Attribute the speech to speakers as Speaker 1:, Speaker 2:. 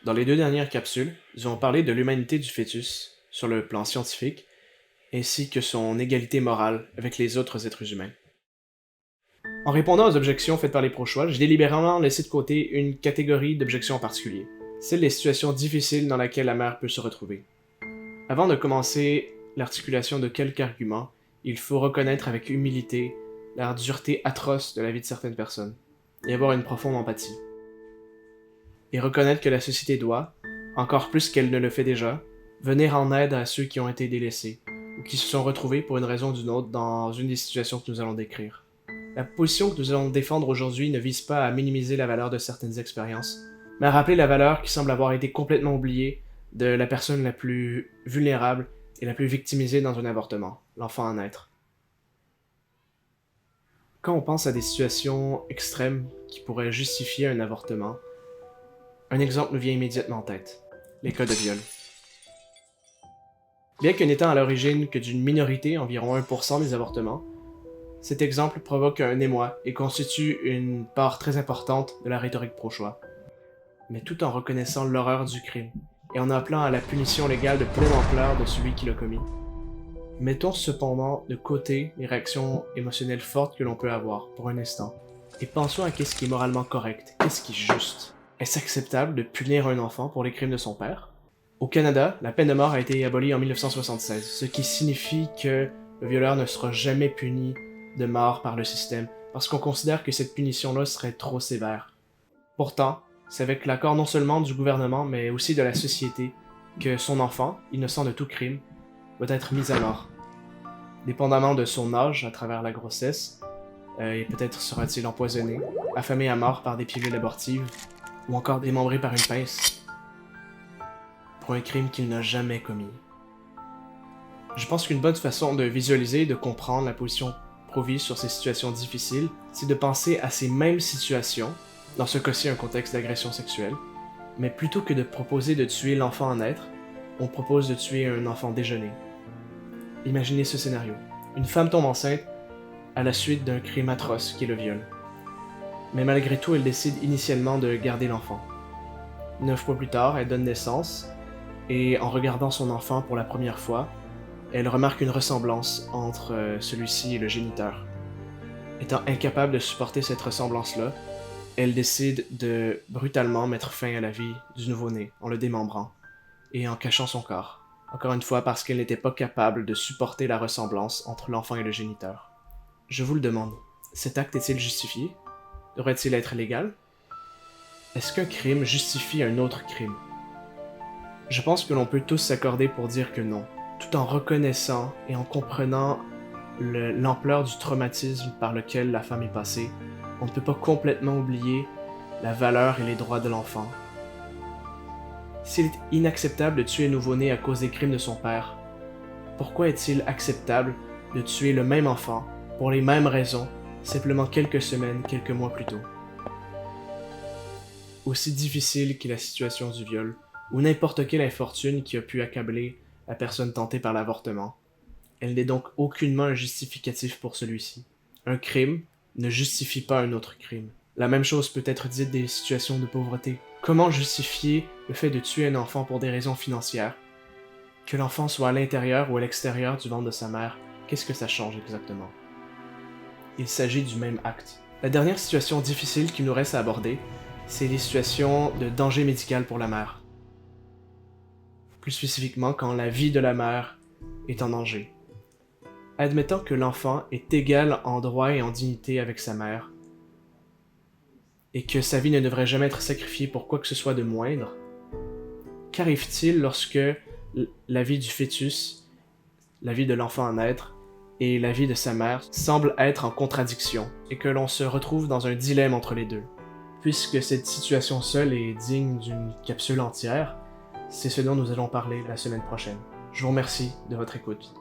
Speaker 1: Dans les deux dernières capsules, nous avons parlé de l'humanité du fœtus sur le plan scientifique, ainsi que son égalité morale avec les autres êtres humains. En répondant aux objections faites par les pro-choix, j'ai délibérément laissé de côté une catégorie d'objections en particulier, celle des situations difficiles dans lesquelles la mère peut se retrouver. Avant de commencer l'articulation de quelques arguments, il faut reconnaître avec humilité la dureté atroce de la vie de certaines personnes, et avoir une profonde empathie. Et reconnaître que la société doit, encore plus qu'elle ne le fait déjà, venir en aide à ceux qui ont été délaissés, ou qui se sont retrouvés pour une raison ou d'une autre dans une des situations que nous allons décrire. La position que nous allons défendre aujourd'hui ne vise pas à minimiser la valeur de certaines expériences, mais à rappeler la valeur qui semble avoir été complètement oubliée de la personne la plus vulnérable et la plus victimisée dans un avortement, l'enfant à naître. Quand on pense à des situations extrêmes qui pourraient justifier un avortement, un exemple nous vient immédiatement en tête, les cas de viol. Bien que n'étant à l'origine que d'une minorité, environ 1% des avortements, cet exemple provoque un émoi et constitue une part très importante de la rhétorique pro-choix. Mais tout en reconnaissant l'horreur du crime, et en appelant à la punition légale de pleine ampleur de celui qui l'a commis. Mettons cependant de côté les réactions émotionnelles fortes que l'on peut avoir, pour un instant, et pensons à qu'est-ce qui est moralement correct, qu'est-ce qui est juste. Est-ce acceptable de punir un enfant pour les crimes de son père? Au Canada, la peine de mort a été abolie en 1976, ce qui signifie que le violeur ne sera jamais puni de mort par le système, parce qu'on considère que cette punition-là serait trop sévère. Pourtant, c'est avec l'accord non seulement du gouvernement, mais aussi de la société, que son enfant, innocent de tout crime, doit être mis à mort. Dépendamment de son âge à travers la grossesse, et peut-être sera-t-il empoisonné, affamé à mort par des pilules abortives, ou encore démembré par une pince, pour un crime qu'il n'a jamais commis. Je pense qu'une bonne façon de visualiser et de comprendre la position pro-vie sur ces situations difficiles, c'est de penser à ces mêmes situations, dans ce cas-ci un contexte d'agression sexuelle, mais plutôt que de proposer de tuer l'enfant à naître, on propose de tuer un enfant déjeuner. Imaginez ce scénario. Une femme tombe enceinte à la suite d'un crime atroce qui est le viol. Mais malgré tout, elle décide initialement de garder l'enfant. 9 mois plus tard, elle donne naissance, et en regardant son enfant pour la première fois, elle remarque une ressemblance entre celui-ci et le géniteur. Étant incapable de supporter cette ressemblance-là, elle décide de brutalement mettre fin à la vie du nouveau-né en le démembrant et en cachant son corps. Encore une fois parce qu'elle n'était pas capable de supporter la ressemblance entre l'enfant et le géniteur. Je vous le demande, cet acte est-il justifié? Devrait-il être légal? Est-ce qu'un crime justifie un autre crime? Je pense que l'on peut tous s'accorder pour dire que non, tout en reconnaissant et en comprenant l'ampleur du traumatisme par lequel la femme est passée. On ne peut pas complètement oublier la valeur et les droits de l'enfant. S'il est inacceptable de tuer un nouveau-né à cause des crimes de son père, pourquoi est-il acceptable de tuer le même enfant, pour les mêmes raisons, simplement quelques semaines, quelques mois plus tôt? Aussi difficile qu'est la situation du viol, ou n'importe quelle infortune qui a pu accabler la personne tentée par l'avortement, elle n'est donc aucunement un justificatif pour celui-ci. Un crime ne justifie pas un autre crime. La même chose peut être dite des situations de pauvreté. Comment justifier le fait de tuer un enfant pour des raisons financières? Que l'enfant soit à l'intérieur ou à l'extérieur du ventre de sa mère, qu'est-ce que ça change exactement? Il s'agit du même acte. La dernière situation difficile qu'il nous reste à aborder, c'est les situations de danger médical pour la mère. Plus spécifiquement quand la vie de la mère est en danger. Admettons que l'enfant est égal en droit et en dignité avec sa mère, et que sa vie ne devrait jamais être sacrifiée pour quoi que ce soit de moindre, qu'arrive-t-il lorsque la vie du fœtus, la vie de l'enfant à naître, et la vie de sa mère semblent être en contradiction, et que l'on se retrouve dans un dilemme entre les deux? Puisque cette situation seule est digne d'une capsule entière, c'est ce dont nous allons parler la semaine prochaine. Je vous remercie de votre écoute.